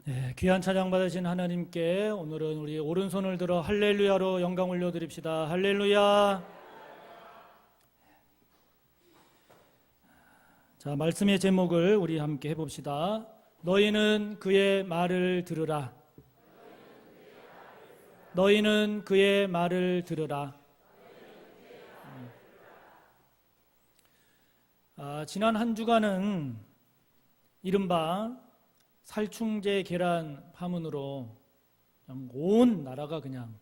네, 귀한 찬양 받으신 하나님께 오늘은 우리 오른손을 들어 할렐루야로 영광 올려드립시다. 할렐루야. 자, 말씀의 제목을 우리 함께 해봅시다. 너희는 그의 말을 들으라. 너희는 그의 말을 들으라. 지난 한 주간은 이른바 살충제 계란 파문으로 온 나라가 그냥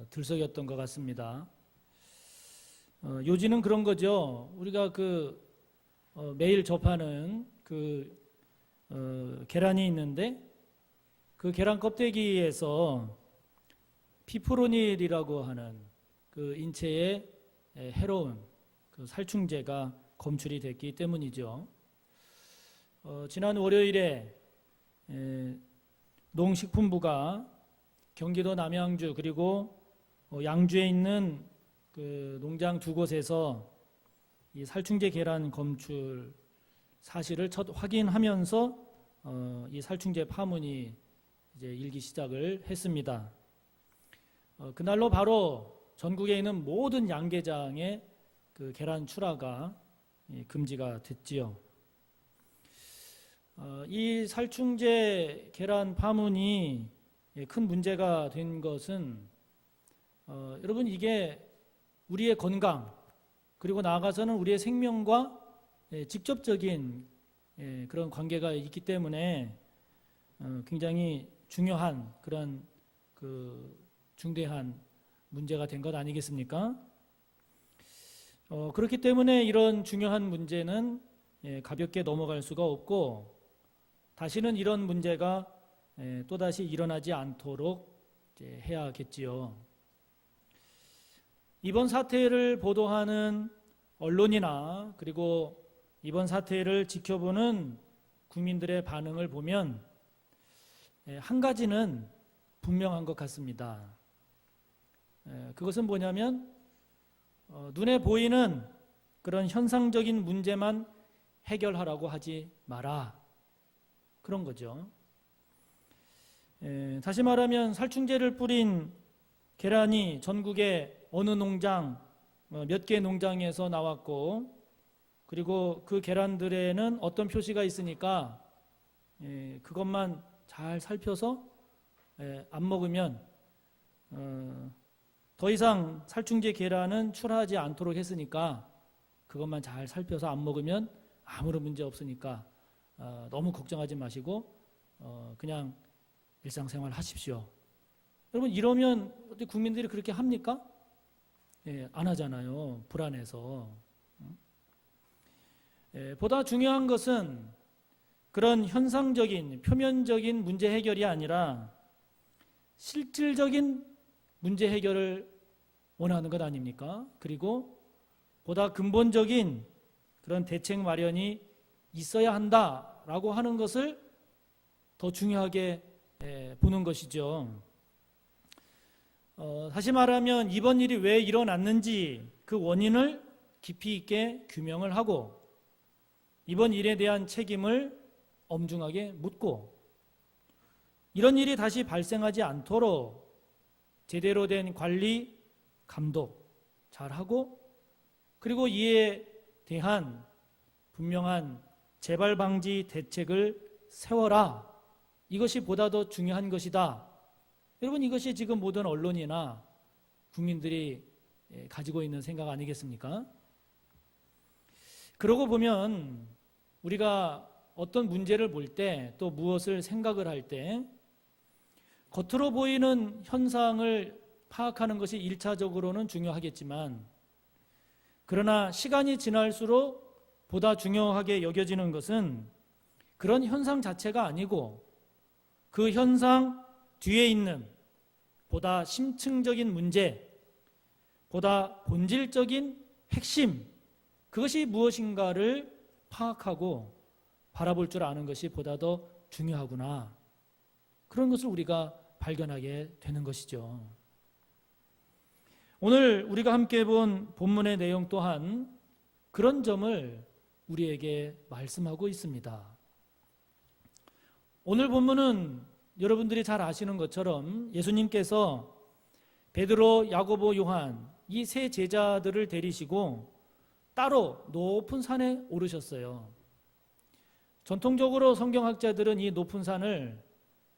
들썩였던 것 같습니다. 요지는 그런 거죠. 우리가 매일 접하는 계란이 있는데 그 계란 껍데기에서 피프로닐이라고 하는 그 인체에 해로운 그 살충제가 검출이 됐기 때문이죠. 지난 월요일에 농식품부가 경기도 남양주 그리고 양주에 있는 그 농장 두 곳에서 이 살충제 계란 검출 사실을 첫 확인하면서 이 살충제 파문이 이제 일기 시작을 했습니다. 그날로 바로 전국에 있는 모든 양계장의 그 계란 출하가 금지가 됐지요. 이 살충제 계란 파문이 큰 문제가 된 것은 여러분 이게 우리의 건강 그리고 나아가서는 우리의 생명과 직접적인 그런 관계가 있기 때문에 굉장히 중요한 그런 중대한 문제가 된 것 아니겠습니까? 그렇기 때문에 이런 중요한 문제는 가볍게 넘어갈 수가 없고 다시는 이런 문제가 또다시 일어나지 않도록 해야겠지요. 이번 사태를 보도하는 언론이나 그리고 이번 사태를 지켜보는 국민들의 반응을 보면 한 가지는 분명한 것 같습니다. 그것은 뭐냐면 눈에 보이는 그런 현상적인 문제만 해결하라고 하지 마라. 그런 거죠. 다시 말하면 살충제를 뿌린 계란이 전국의 어느 농장, 몇 개 농장에서 나왔고 그리고 그 계란들에는 어떤 표시가 있으니까 그것만 잘 살펴서 안 먹으면 더 이상 살충제 계란은 출하하지 않도록 했으니까 그것만 잘 살펴서 안 먹으면 아무런 문제 없으니까 너무 걱정하지 마시고 그냥 일상생활 하십시오. 여러분 이러면 국민들이 그렇게 합니까? 안 하잖아요. 불안해서. 보다 중요한 것은 그런 현상적인 표면적인 문제 해결이 아니라 실질적인 문제 해결을 원하는 것 아닙니까? 그리고 보다 근본적인 그런 대책 마련이 있어야 한다라고 하는 것을 더 중요하게 보는 것이죠. 다시 말하면 이번 일이 왜 일어났는지 그 원인을 깊이 있게 규명을 하고 이번 일에 대한 책임을 엄중하게 묻고 이런 일이 다시 발생하지 않도록 제대로 된 관리, 감독 잘하고 그리고 이에 대한 분명한 재발 방지 대책을 세워라. 이것이 보다 더 중요한 것이다. 여러분 이것이 지금 모든 언론이나 국민들이 가지고 있는 생각 아니겠습니까? 그러고 보면 우리가 어떤 문제를 볼 때 또 무엇을 생각을 할 때 겉으로 보이는 현상을 파악하는 것이 1차적으로는 중요하겠지만 그러나 시간이 지날수록 보다 중요하게 여겨지는 것은 그런 현상 자체가 아니고 그 현상 뒤에 있는 보다 심층적인 문제, 보다 본질적인 핵심, 그것이 무엇인가를 파악하고 바라볼 줄 아는 것이 보다 더 중요하구나. 그런 것을 우리가 발견하게 되는 것이죠. 오늘 우리가 함께 본 본문의 내용 또한 그런 점을 우리에게 말씀하고 있습니다. 오늘 본문은 여러분들이 잘 아시는 것처럼 예수님께서 베드로, 야고보, 요한 이 세 제자들을 데리시고 따로 높은 산에 오르셨어요. 전통적으로 성경학자들은 이 높은 산을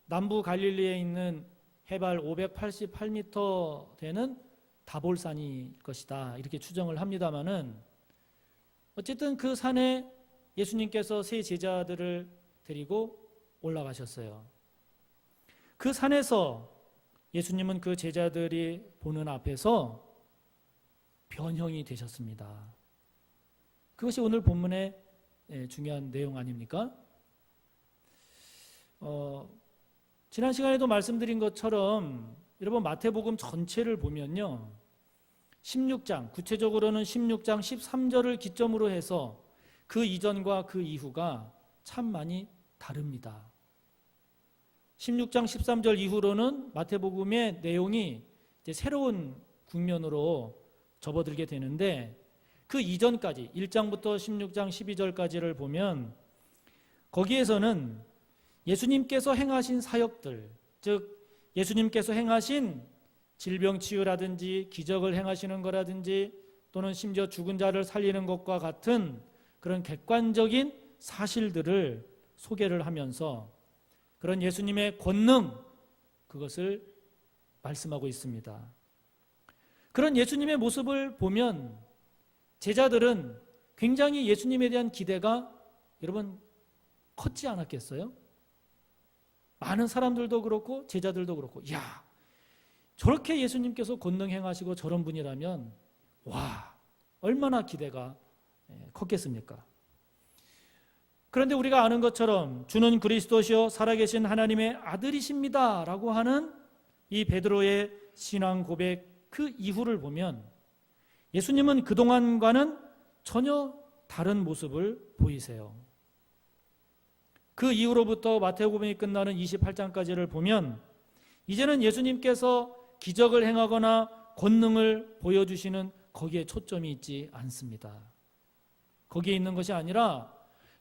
남부 갈릴리에 있는 해발 588m 되는 다볼산일 것이다 이렇게 추정을 합니다마는 어쨌든 그 산에 예수님께서 세 제자들을 데리고 올라가셨어요. 그 산에서 예수님은 그 제자들이 보는 앞에서 변형이 되셨습니다. 그것이 오늘 본문의 중요한 내용 아닙니까? 지난 시간에도 말씀드린 것처럼 여러분 마태복음 전체를 보면요, 16장, 구체적으로는 16장 13절을 기점으로 해서 그 이전과 그 이후가 참 많이 다릅니다. 16장 13절 이후로는 마태복음의 내용이 이제 새로운 국면으로 접어들게 되는데, 그 이전까지 1장부터 16장 12절까지를 보면 거기에서는 예수님께서 행하신 사역들, 즉 예수님께서 행하신 질병 치유라든지 기적을 행하시는 거라든지 또는 심지어 죽은 자를 살리는 것과 같은 그런 객관적인 사실들을 소개를 하면서 그런 예수님의 권능, 그것을 말씀하고 있습니다. 그런 예수님의 모습을 보면 제자들은 굉장히 예수님에 대한 기대가 여러분 컸지 않았겠어요? 많은 사람들도 그렇고 제자들도 그렇고, 야, 저렇게 예수님께서 권능 행하시고 저런 분이라면 와, 얼마나 기대가 컸겠습니까? 그런데 우리가 아는 것처럼 주는 그리스도시요 살아계신 하나님의 아들이십니다 라고 하는 이 베드로의 신앙 고백, 그 이후를 보면 예수님은 그동안과는 전혀 다른 모습을 보이세요. 그 이후로부터 마태복음이 끝나는 28장까지를 보면 이제는 예수님께서 기적을 행하거나 권능을 보여주시는 거기에 초점이 있지 않습니다. 거기에 있는 것이 아니라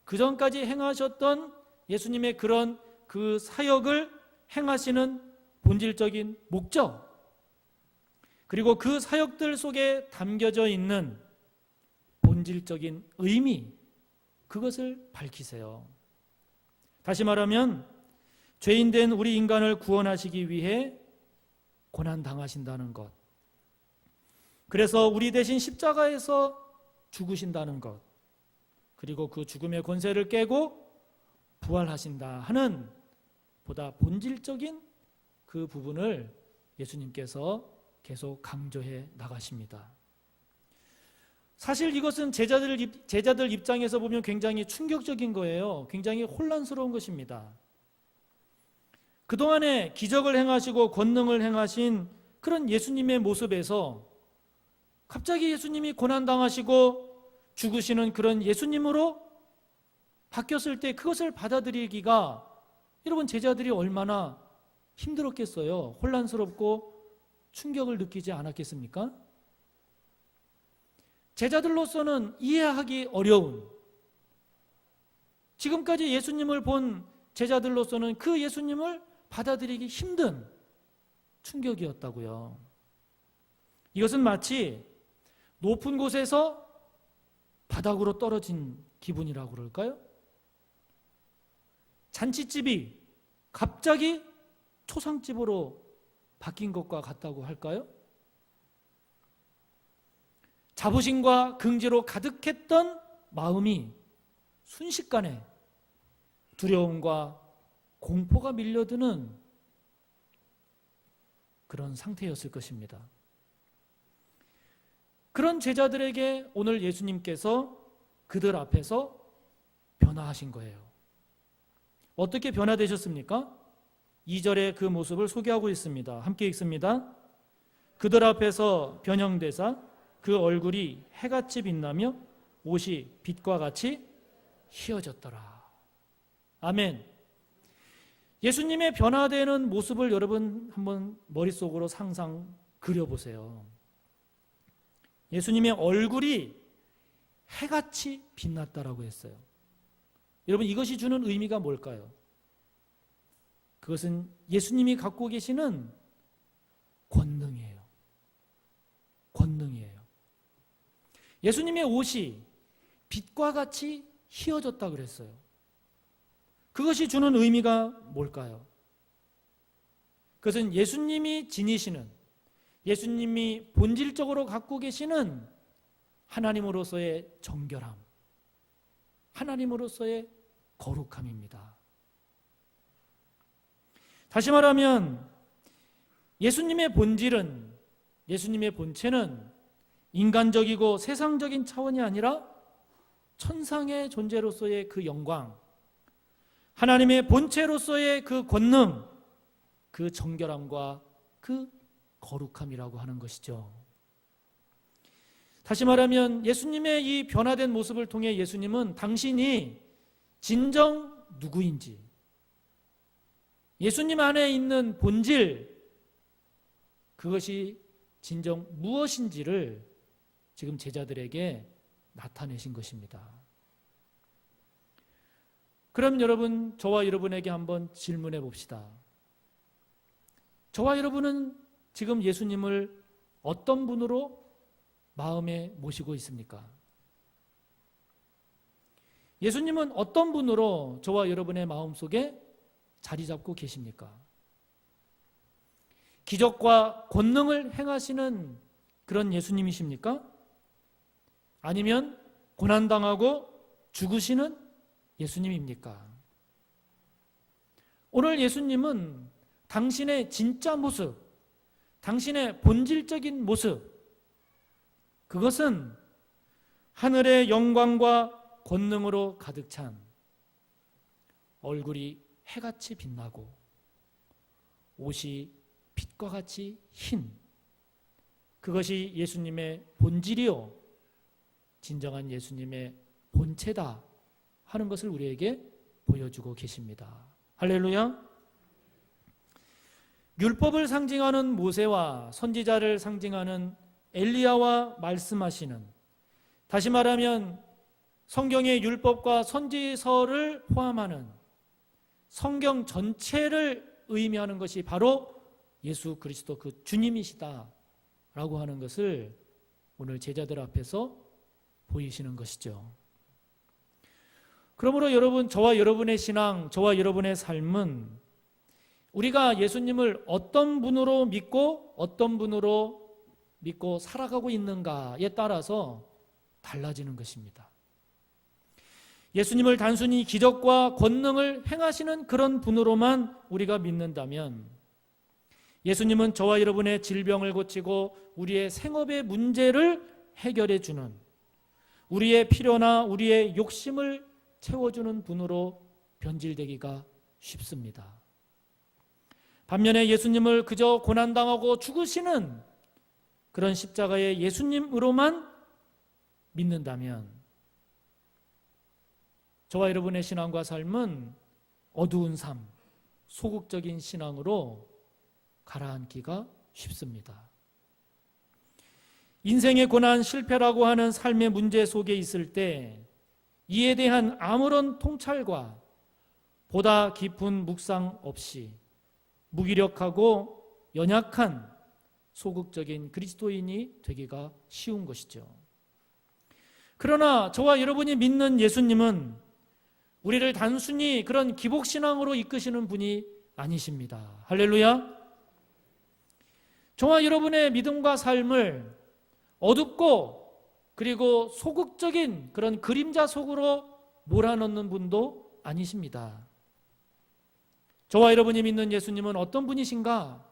그전까지 행하셨던 예수님의 그런 그 사역을 행하시는 본질적인 목적, 그리고 그 사역들 속에 담겨져 있는 본질적인 의미, 그것을 밝히세요. 다시 말하면 죄인된 우리 인간을 구원하시기 위해 고난당하신다는 것, 그래서 우리 대신 십자가에서 죽으신다는 것, 그리고 그 죽음의 권세를 깨고 부활하신다 하는 보다 본질적인 그 부분을 예수님께서 계속 강조해 나가십니다. 사실 이것은 제자들 입장에서 보면 굉장히 충격적인 거예요. 굉장히 혼란스러운 것입니다. 그동안에 기적을 행하시고 권능을 행하신 그런 예수님의 모습에서 갑자기 예수님이 고난당하시고 죽으시는 그런 예수님으로 바뀌었을 때 그것을 받아들이기가 여러분 제자들이 얼마나 힘들었겠어요. 혼란스럽고 충격을 느끼지 않았겠습니까? 제자들로서는 이해하기 어려운, 지금까지 예수님을 본 제자들로서는 그 예수님을 받아들이기 힘든 충격이었다고요. 이것은 마치 높은 곳에서 바닥으로 떨어진 기분이라고 그럴까요? 잔치집이 갑자기 초상집으로 바뀐 것과 같다고 할까요? 자부심과 긍지로 가득했던 마음이 순식간에 두려움과 공포가 밀려드는 그런 상태였을 것입니다. 그런 제자들에게 오늘 예수님께서 그들 앞에서 변화하신 거예요. 어떻게 변화되셨습니까? 2절에 그 모습을 소개하고 있습니다. 함께 읽습니다. 그들 앞에서 변형되사 그 얼굴이 해같이 빛나며 옷이 빛과 같이 희어졌더라. 아멘. 예수님의 변화되는 모습을 여러분 한번 머릿속으로 상상 그려보세요. 예수님의 얼굴이 해같이 빛났다라고 했어요. 여러분 이것이 주는 의미가 뭘까요? 그것은 예수님이 갖고 계시는 권능이에요. 권능이에요. 예수님의 옷이 빛과 같이 휘어졌다 그랬어요. 그것이 주는 의미가 뭘까요? 그것은 예수님이 지니시는, 예수님이 본질적으로 갖고 계시는 하나님으로서의 정결함, 하나님으로서의 거룩함입니다. 다시 말하면 예수님의 본질은, 예수님의 본체는 인간적이고 세상적인 차원이 아니라 천상의 존재로서의 그 영광, 하나님의 본체로서의 그 권능, 그 정결함과 그 거룩함이라고 하는 것이죠. 다시 말하면 예수님의 이 변화된 모습을 통해 예수님은 당신이 진정 누구인지, 예수님 안에 있는 본질, 그것이 진정 무엇인지를 지금 제자들에게 나타내신 것입니다. 그럼 여러분, 저와 여러분에게 한번 질문해 봅시다. 저와 여러분은 지금 예수님을 어떤 분으로 마음에 모시고 있습니까? 예수님은 어떤 분으로 저와 여러분의 마음속에 자리 잡고 계십니까? 기적과 권능을 행하시는 그런 예수님이십니까? 아니면 고난당하고 죽으시는 예수님입니까? 오늘 예수님은 당신의 진짜 모습, 당신의 본질적인 모습, 그것은 하늘의 영광과 권능으로 가득 찬 얼굴이 해같이 빛나고 옷이 빛과 같이 흰, 그것이 예수님의 본질이요 진정한 예수님의 본체다 하는 것을 우리에게 보여주고 계십니다. 할렐루야. 율법을 상징하는 모세와 선지자를 상징하는 엘리야와 말씀하시는, 다시 말하면 성경의 율법과 선지서를 포함하는 성경 전체를 의미하는 것이 바로 예수 그리스도 그 주님이시다라고 하는 것을 오늘 제자들 앞에서 보이시는 것이죠. 그러므로 여러분, 저와 여러분의 신앙, 저와 여러분의 삶은 우리가 예수님을 어떤 분으로 믿고 어떤 분으로 믿고 살아가고 있는가에 따라서 달라지는 것입니다. 예수님을 단순히 기적과 권능을 행하시는 그런 분으로만 우리가 믿는다면, 예수님은 저와 여러분의 질병을 고치고 우리의 생업의 문제를 해결해 주는, 우리의 필요나 우리의 욕심을 채워주는 분으로 변질되기가 쉽습니다. 반면에 예수님을 그저 고난당하고 죽으시는 그런 십자가의 예수님으로만 믿는다면 저와 여러분의 신앙과 삶은 어두운 삶, 소극적인 신앙으로 가라앉기가 쉽습니다. 인생의 고난, 실패라고 하는 삶의 문제 속에 있을 때 이에 대한 아무런 통찰과 보다 깊은 묵상 없이 무기력하고 연약한 소극적인 그리스도인이 되기가 쉬운 것이죠. 그러나 저와 여러분이 믿는 예수님은 우리를 단순히 그런 기복신앙으로 이끄시는 분이 아니십니다. 할렐루야. 저와 여러분의 믿음과 삶을 어둡고 그리고 소극적인 그런 그림자 속으로 몰아넣는 분도 아니십니다. 저와 여러분이 믿는 예수님은 어떤 분이신가?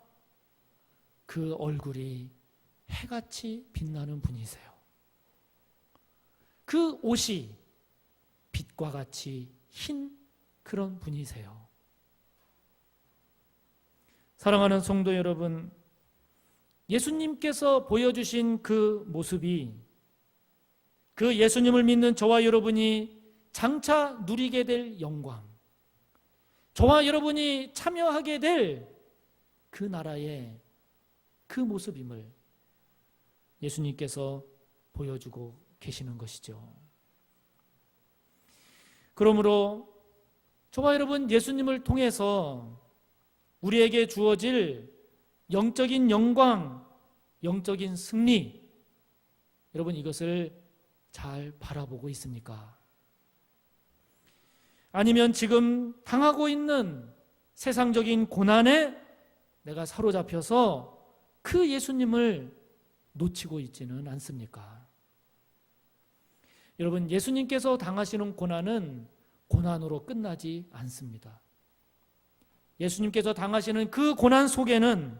그 얼굴이 해같이 빛나는 분이세요. 그 옷이 빛과 같이 흰 그런 분이세요. 사랑하는 성도 여러분, 예수님께서 보여주신 그 모습이, 그 예수님을 믿는 저와 여러분이 장차 누리게 될 영광, 저와 여러분이 참여하게 될 그 나라의 그 모습임을 예수님께서 보여주고 계시는 것이죠. 그러므로 저와 여러분, 예수님을 통해서 우리에게 주어질 영적인 영광, 영적인 승리, 여러분 이것을 잘 바라보고 있습니까? 아니면 지금 당하고 있는 세상적인 고난에 내가 사로잡혀서 그 예수님을 놓치고 있지는 않습니까? 여러분, 예수님께서 당하시는 고난은 고난으로 끝나지 않습니다. 예수님께서 당하시는 그 고난 속에는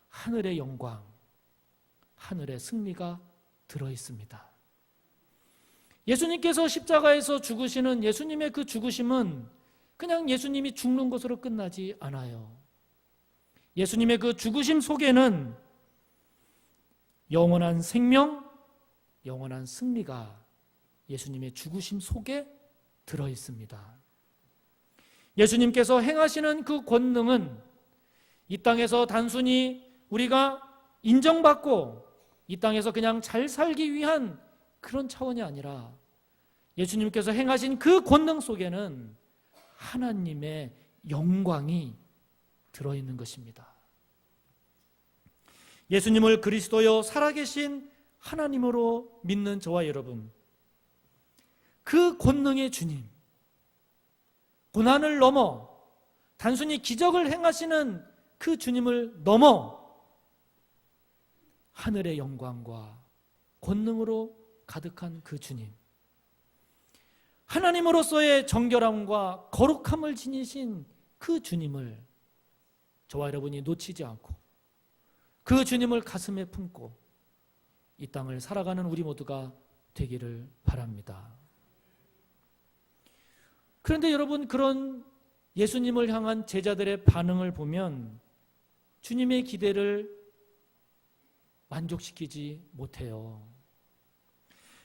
하늘의 영광, 하늘의 승리가 들어 있습니다. 예수님께서 십자가에서 죽으시는 예수님의 그 죽으심은 그냥 예수님이 죽는 것으로 끝나지 않아요. 예수님의 그 죽으심 속에는 영원한 생명, 영원한 승리가 예수님의 죽으심 속에 들어 있습니다. 예수님께서 행하시는 그 권능은 이 땅에서 단순히 우리가 인정받고 이 땅에서 그냥 잘 살기 위한 그런 차원이 아니라 예수님께서 행하신 그 권능 속에는 하나님의 영광이 들어있는 것입니다. 예수님을 그리스도여 살아계신 하나님으로 믿는 저와 여러분, 그 권능의 주님, 고난을 넘어 단순히 기적을 행하시는 그 주님을 넘어 하늘의 영광과 권능으로 가득한 그 주님, 하나님으로서의 정결함과 거룩함을 지니신 그 주님을 저와 여러분이 놓치지 않고 그 주님을 가슴에 품고 이 땅을 살아가는 우리 모두가 되기를 바랍니다. 그런데 여러분, 그런 예수님을 향한 제자들의 반응을 보면 주님의 기대를 만족시키지 못해요.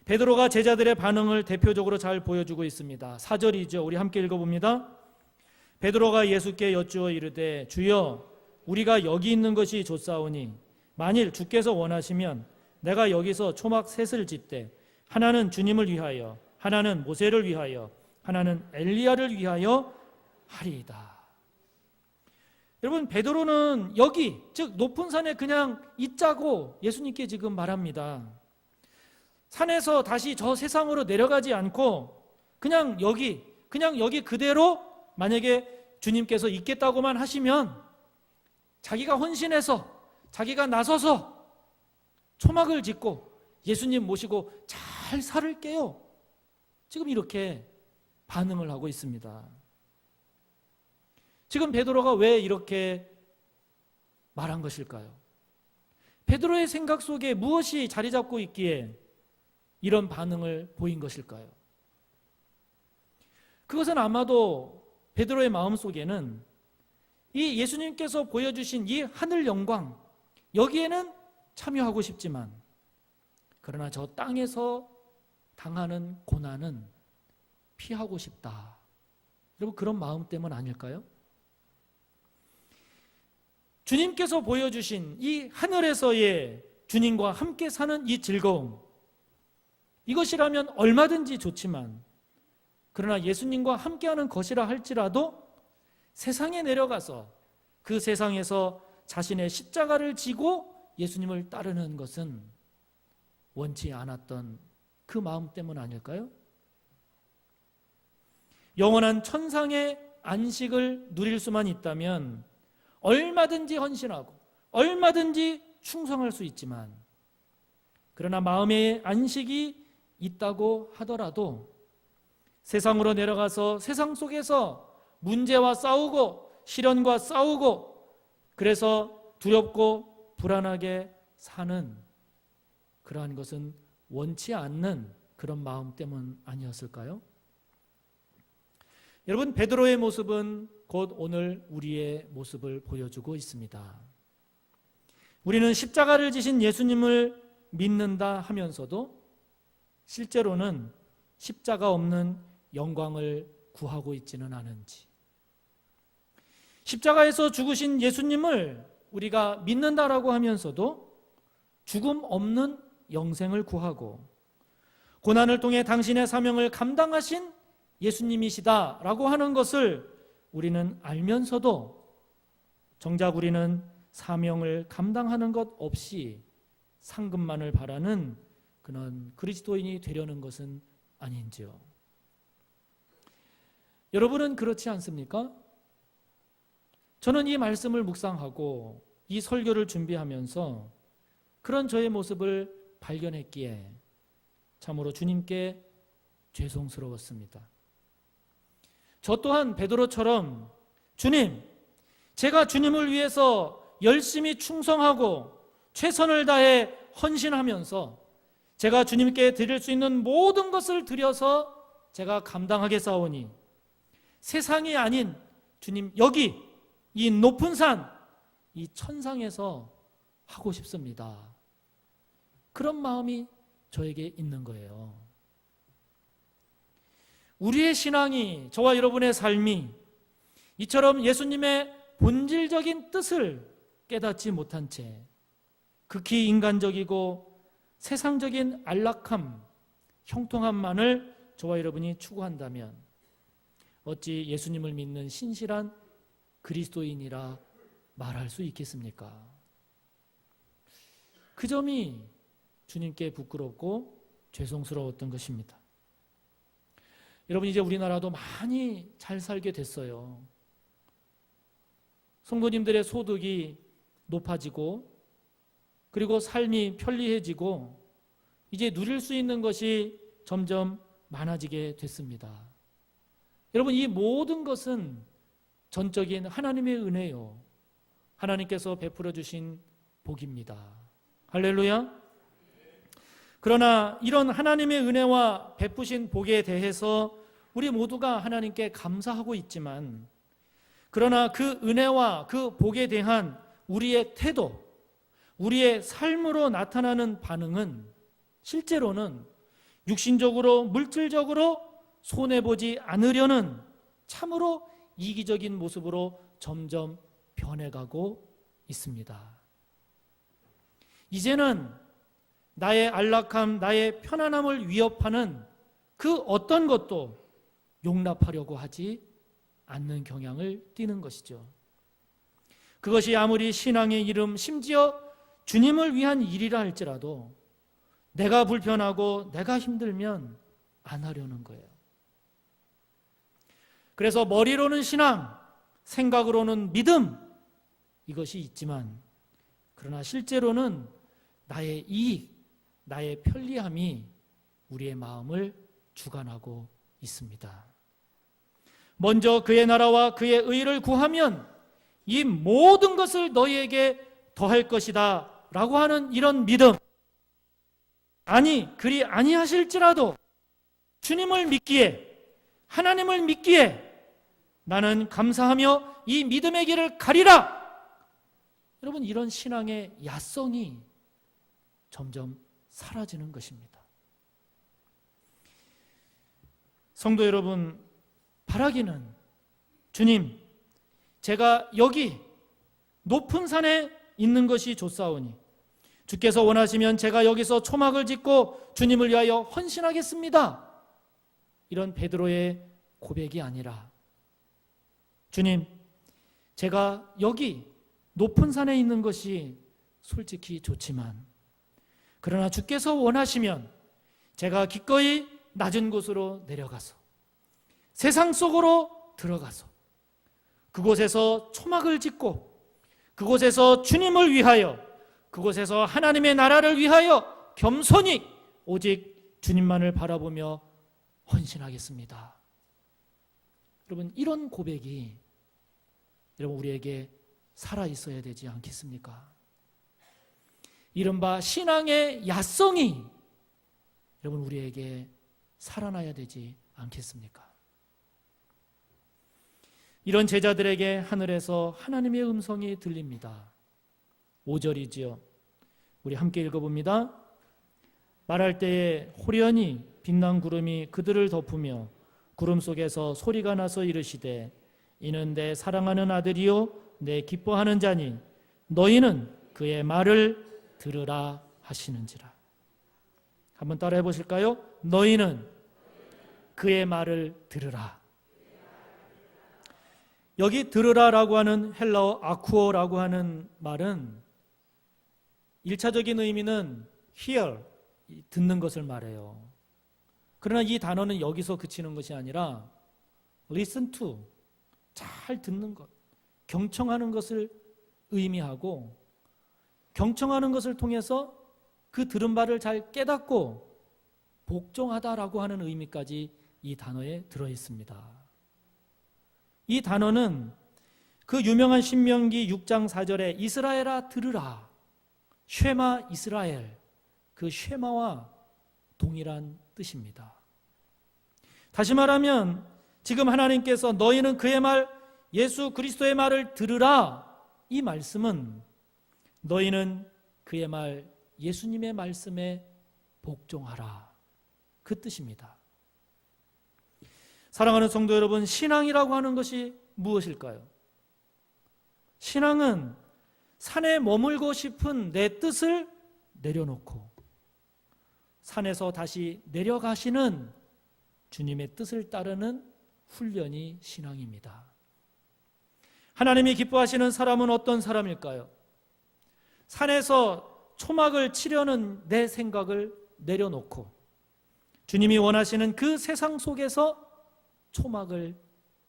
베드로가 제자들의 반응을 대표적으로 잘 보여주고 있습니다. 4절이죠. 우리 함께 읽어봅니다. 베드로가 예수께 여쭈어 이르되 주여 우리가 여기 있는 것이 좋사오니 만일 주께서 원하시면 내가 여기서 초막 셋을 짓되 하나는 주님을 위하여 하나는 모세를 위하여 하나는 엘리야를 위하여 하리이다. 여러분, 베드로는 여기 즉 높은 산에 그냥 있자고 예수님께 지금 말합니다. 산에서 다시 저 세상으로 내려가지 않고 그냥 여기 그대로 만약에 주님께서 있겠다고만 하시면 자기가 헌신해서 자기가 나서서 초막을 짓고 예수님 모시고 잘 살을게요. 지금 이렇게 반응을 하고 있습니다. 지금 베드로가 왜 이렇게 말한 것일까요? 베드로의 생각 속에 무엇이 자리 잡고 있기에 이런 반응을 보인 것일까요? 그것은 아마도 베드로의 마음 속에는 이 예수님께서 보여주신 이 하늘 영광, 여기에는 참여하고 싶지만 그러나 저 땅에서 당하는 고난은 피하고 싶다. 여러분, 그런 마음 때문 아닐까요? 주님께서 보여주신 이 하늘에서의 주님과 함께 사는 이 즐거움, 이것이라면 얼마든지 좋지만 그러나 예수님과 함께하는 것이라 할지라도 세상에 내려가서 그 세상에서 자신의 십자가를 지고 예수님을 따르는 것은 원치 않았던 그 마음 때문 아닐까요? 영원한 천상의 안식을 누릴 수만 있다면 얼마든지 헌신하고 얼마든지 충성할 수 있지만 그러나 마음의 안식이 있다고 하더라도 세상으로 내려가서 세상 속에서 문제와 싸우고 시련과 싸우고 그래서 두렵고 불안하게 사는 그러한 것은 원치 않는 그런 마음 때문 아니었을까요? 여러분, 베드로의 모습은 곧 오늘 우리의 모습을 보여주고 있습니다. 우리는 십자가를 지신 예수님을 믿는다 하면서도 실제로는 십자가 없는 영광을 구하고 있지는 않은지, 십자가에서 죽으신 예수님을 우리가 믿는다라고 하면서도 죽음 없는 영생을 구하고 고난을 통해 당신의 사명을 감당하신 예수님이시다라고 하는 것을 우리는 알면서도 정작 우리는 사명을 감당하는 것 없이 상급만을 바라는 그런 그리스도인이 되려는 것은 아닌지요. 여러분은 그렇지 않습니까? 저는 이 말씀을 묵상하고 이 설교를 준비하면서 그런 저의 모습을 발견했기에 참으로 주님께 죄송스러웠습니다. 저 또한 베드로처럼 주님, 제가 주님을 위해서 열심히 충성하고 최선을 다해 헌신하면서 제가 주님께 드릴 수 있는 모든 것을 드려서 제가 감당하겠사오니 세상이 아닌 주님 여기 이 높은 산, 이 천상에서 하고 싶습니다. 그런 마음이 저에게 있는 거예요. 우리의 신앙이, 저와 여러분의 삶이 이처럼 예수님의 본질적인 뜻을 깨닫지 못한 채 극히 인간적이고 세상적인 안락함, 형통함만을 저와 여러분이 추구한다면 어찌 예수님을 믿는 신실한 그리스도인이라 말할 수 있겠습니까? 그 점이 주님께 부끄럽고 죄송스러웠던 것입니다. 여러분, 이제 우리나라도 많이 잘 살게 됐어요. 성도님들의 소득이 높아지고 그리고 삶이 편리해지고 이제 누릴 수 있는 것이 점점 많아지게 됐습니다. 여러분, 이 모든 것은 전적인 하나님의 은혜요, 하나님께서 베풀어 주신 복입니다. 할렐루야. 그러나 이런 하나님의 은혜와 베푸신 복에 대해서 우리 모두가 하나님께 감사하고 있지만, 그러나 그 은혜와 그 복에 대한 우리의 태도, 우리의 삶으로 나타나는 반응은 실제로는 육신적으로, 물질적으로 손해보지 않으려는 참으로 이기적인 모습으로 점점 변해가고 있습니다. 이제는 나의 안락함, 나의 편안함을 위협하는 그 어떤 것도 용납하려고 하지 않는 경향을 띠는 것이죠. 그것이 아무리 신앙의 이름, 심지어 주님을 위한 일이라 할지라도 내가 불편하고 내가 힘들면 안 하려는 거예요. 그래서 머리로는 신앙, 생각으로는 믿음, 이것이 있지만 그러나 실제로는 나의 이익, 나의 편리함이 우리의 마음을 주관하고 있습니다. 먼저 그의 나라와 그의 의를 구하면 이 모든 것을 너희에게 더할 것이다 라고 하는 이런 믿음, 아니 그리 아니하실지라도 주님을 믿기에, 하나님을 믿기에 나는 감사하며 이 믿음의 길을 가리라. 여러분, 이런 신앙의 야성이 점점 사라지는 것입니다. 성도 여러분, 바라기는 주님, 제가 여기 높은 산에 있는 것이 좋사오니 주께서 원하시면 제가 여기서 초막을 짓고 주님을 위하여 헌신하겠습니다. 이런 베드로의 고백이 아니라, 주님, 제가 여기 높은 산에 있는 것이 솔직히 좋지만 그러나 주께서 원하시면 제가 기꺼이 낮은 곳으로 내려가서 세상 속으로 들어가서 그곳에서 초막을 짓고 그곳에서 주님을 위하여, 그곳에서 하나님의 나라를 위하여 겸손히 오직 주님만을 바라보며 헌신하겠습니다. 여러분, 이런 고백이 여러분 우리에게 살아있어야 되지 않겠습니까? 이른바 신앙의 야성이 여러분 우리에게 살아나야 되지 않겠습니까? 이런 제자들에게 하늘에서 하나님의 음성이 들립니다. 5절이지요. 우리 함께 읽어봅니다. 말할 때에 호련히 빛난 구름이 그들을 덮으며 구름 속에서 소리가 나서 이르시되 이는 내 사랑하는 아들이요 내 기뻐하는 자니 너희는 그의 말을 들으라 하시는지라. 한번 따라해 보실까요? 너희는 그의 말을 들으라. 여기 들으라라고 하는 헬라어 아쿠어라고 하는 말은 1차적인 의미는 hear, 듣는 것을 말해요. 그러나 이 단어는 여기서 그치는 것이 아니라 listen to, 잘 듣는 것, 경청하는 것을 의미하고, 경청하는 것을 통해서 그 들은 바를 잘 깨닫고 복종하다라고 하는 의미까지 이 단어에 들어있습니다. 이 단어는 그 유명한 신명기 6장 4절에 이스라엘아 들으라, 쉐마 이스라엘, 그 쉐마와 동일한 뜻입니다. 다시 말하면 지금 하나님께서 너희는 그의 말, 예수 그리스도의 말을 들으라, 이 말씀은 너희는 그의 말, 예수님의 말씀에 복종하라, 그 뜻입니다. 사랑하는 성도 여러분, 신앙이라고 하는 것이 무엇일까요? 신앙은 산에 머물고 싶은 내 뜻을 내려놓고 산에서 다시 내려가시는 주님의 뜻을 따르는 훈련이 신앙입니다. 하나님이 기뻐하시는 사람은 어떤 사람일까요? 산에서 초막을 치려는 내 생각을 내려놓고 주님이 원하시는 그 세상 속에서 초막을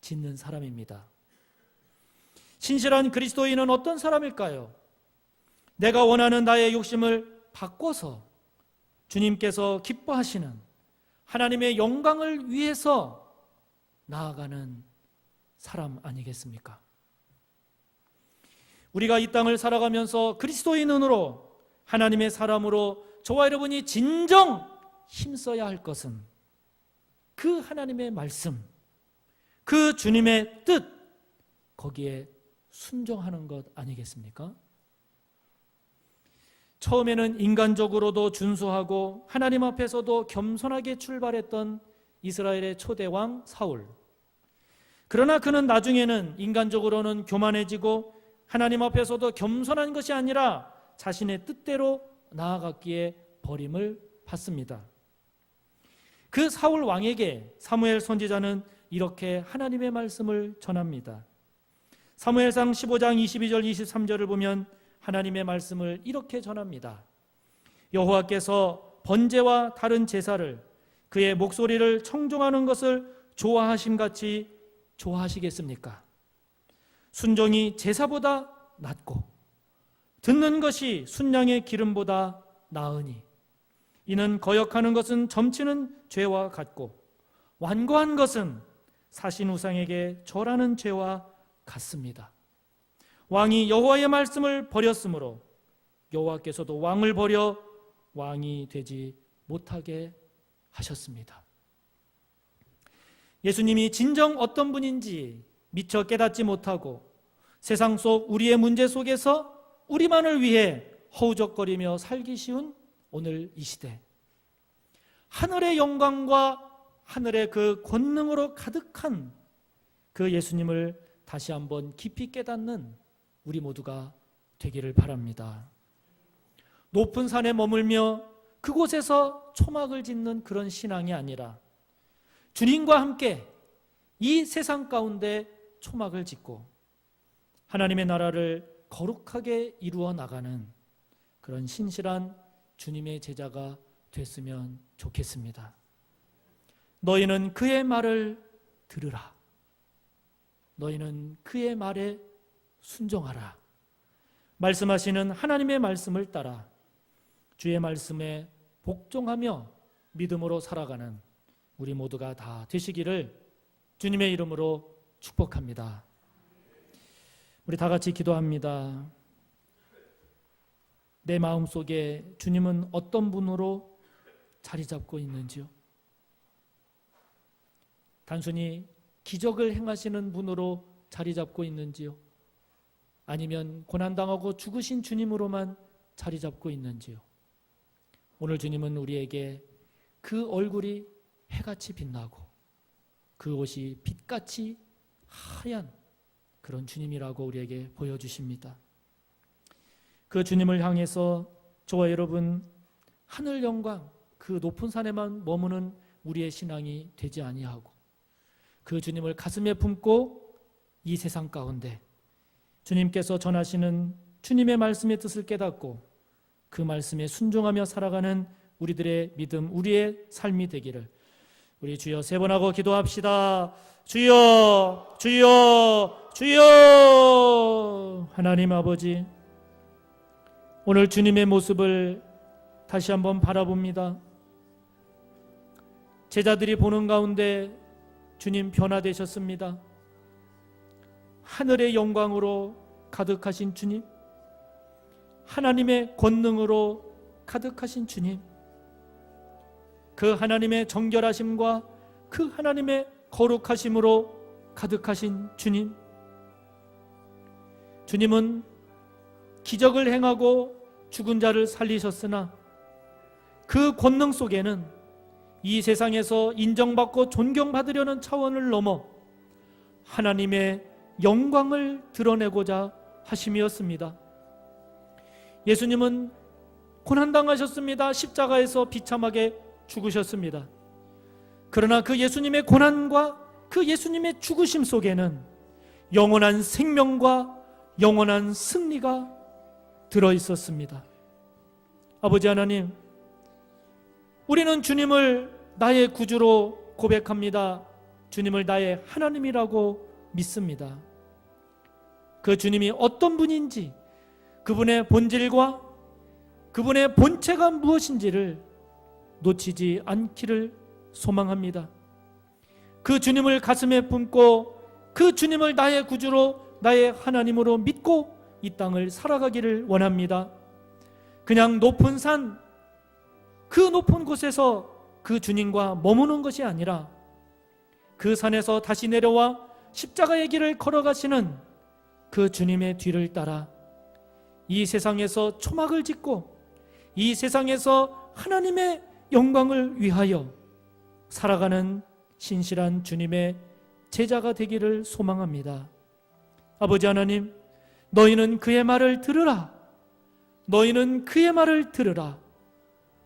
짓는 사람입니다. 신실한 그리스도인은 어떤 사람일까요? 내가 원하는 나의 욕심을 바꿔서 주님께서 기뻐하시는 하나님의 영광을 위해서 나아가는 사람 아니겠습니까? 우리가 이 땅을 살아가면서 그리스도인으로 하나님의 사람으로 저와 여러분이 진정 힘써야 할 것은 그 하나님의 말씀, 그 주님의 뜻, 거기에 순종하는 것 아니겠습니까? 처음에는 인간적으로도 준수하고 하나님 앞에서도 겸손하게 출발했던 이스라엘의 초대왕 사울. 그러나 그는 나중에는 인간적으로는 교만해지고 하나님 앞에서도 겸손한 것이 아니라 자신의 뜻대로 나아갔기에 버림을 받습니다. 그 사울 왕에게 사무엘 선지자는 이렇게 하나님의 말씀을 전합니다. 사무엘상 15장 22절 23절을 보면 하나님의 말씀을 이렇게 전합니다. 여호와께서 번제와 다른 제사를 그의 목소리를 청종하는 것을 좋아하심같이 좋아하시겠습니까? 순종이 제사보다 낫고 듣는 것이 순양의 기름보다 나으니 이는 거역하는 것은 점치는 죄와 같고 완고한 것은 사신 우상에게 절하는 죄와 같습니다. 왕이 여호와의 말씀을 버렸으므로 여호와께서도 왕을 버려 왕이 되지 못하게 하셨습니다. 예수님이 진정 어떤 분인지 미처 깨닫지 못하고 세상 속 우리의 문제 속에서 우리만을 위해 허우적거리며 살기 쉬운 오늘 이 시대, 하늘의 영광과 하늘의 그 권능으로 가득한 그 예수님을 다시 한번 깊이 깨닫는 우리 모두가 되기를 바랍니다. 높은 산에 머물며 그곳에서 초막을 짓는 그런 신앙이 아니라 주님과 함께 이 세상 가운데 초막을 짓고 하나님의 나라를 거룩하게 이루어 나가는 그런 신실한 주님의 제자가 됐으면 좋겠습니다. 너희는 그의 말을 들으라. 너희는 그의 말에 순종하라. 말씀하시는 하나님의 말씀을 따라 주의 말씀에 복종하며 믿음으로 살아가는 우리 모두가 다 되시기를 주님의 이름으로 축복합니다. 우리 다 같이 기도합니다. 내 마음속에 주님은 어떤 분으로 자리 잡고 있는지요? 단순히 기적을 행하시는 분으로 자리 잡고 있는지요? 아니면 고난당하고 죽으신 주님으로만 자리 잡고 있는지요? 오늘 주님은 우리에게 그 얼굴이 해같이 빛나고 그 옷이 빛같이 하얀 그런 주님이라고 우리에게 보여주십니다. 그 주님을 향해서 저와 여러분 하늘 영광 그 높은 산에만 머무는 우리의 신앙이 되지 아니하고 그 주님을 가슴에 품고 이 세상 가운데 주님께서 전하시는 주님의 말씀의 뜻을 깨닫고 그 말씀에 순종하며 살아가는 우리들의 믿음, 우리의 삶이 되기를 우리 주여 세 번 하고 기도합시다. 주여, 주여, 주여. 하나님 아버지, 오늘 주님의 모습을 다시 한번 바라봅니다. 제자들이 보는 가운데 주님 변화되셨습니다. 하늘의 영광으로 가득하신 주님, 하나님의 권능으로 가득하신 주님, 그 하나님의 정결하심과 그 하나님의 거룩하심으로 가득하신 주님, 주님은 기적을 행하고 죽은 자를 살리셨으나 그 권능 속에는 이 세상에서 인정받고 존경받으려는 차원을 넘어 하나님의 영광을 드러내고자 하심이었습니다. 예수님은 고난당하셨습니다. 십자가에서 비참하게 죽으셨습니다. 그러나 그 예수님의 고난과 그 예수님의 죽으심 속에는 영원한 생명과 영원한 승리가 들어있었습니다. 아버지 하나님, 우리는 주님을 나의 구주로 고백합니다. 주님을 나의 하나님이라고 믿습니다. 그 주님이 어떤 분인지, 그분의 본질과 그분의 본체가 무엇인지를 놓치지 않기를 소망합니다. 그 주님을 가슴에 품고 그 주님을 나의 구주로 나의 하나님으로 믿고 이 땅을 살아가기를 원합니다. 그냥 높은 산, 그 높은 곳에서 그 주님과 머무는 것이 아니라 그 산에서 다시 내려와 십자가의 길을 걸어가시는 그 주님의 뒤를 따라 이 세상에서 초막을 짓고 이 세상에서 하나님의 영광을 위하여 살아가는 신실한 주님의 제자가 되기를 소망합니다. 아버지 하나님, 너희는 그의 말을 들으라. 너희는 그의 말을 들으라.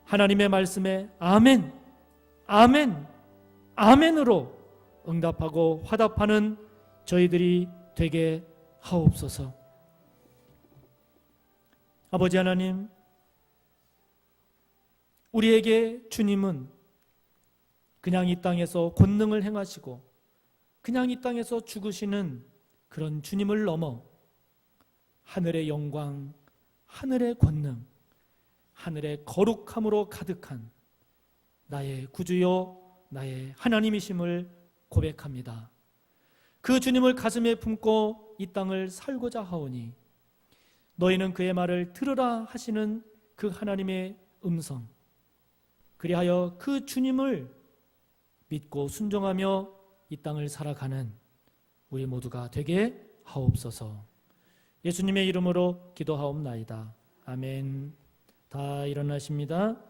하나님의 말씀에 아멘, 아멘, 아멘으로 응답하고 화답하는 저희들이 되게 하옵소서. 아버지 하나님, 우리에게 주님은 그냥 이 땅에서 권능을 행하시고 그냥 이 땅에서 죽으시는 그런 주님을 넘어 하늘의 영광, 하늘의 권능, 하늘의 거룩함으로 가득한 나의 구주요 나의 하나님이심을 고백합니다. 그 주님을 가슴에 품고 이 땅을 살고자 하오니 너희는 그의 말을 들으라 하시는 그 하나님의 음성, 그리하여 그 주님을 믿고 순종하며 이 땅을 살아가는 우리 모두가 되게 하옵소서. 예수님의 이름으로 기도하옵나이다. 아멘. 다 일어나십니다.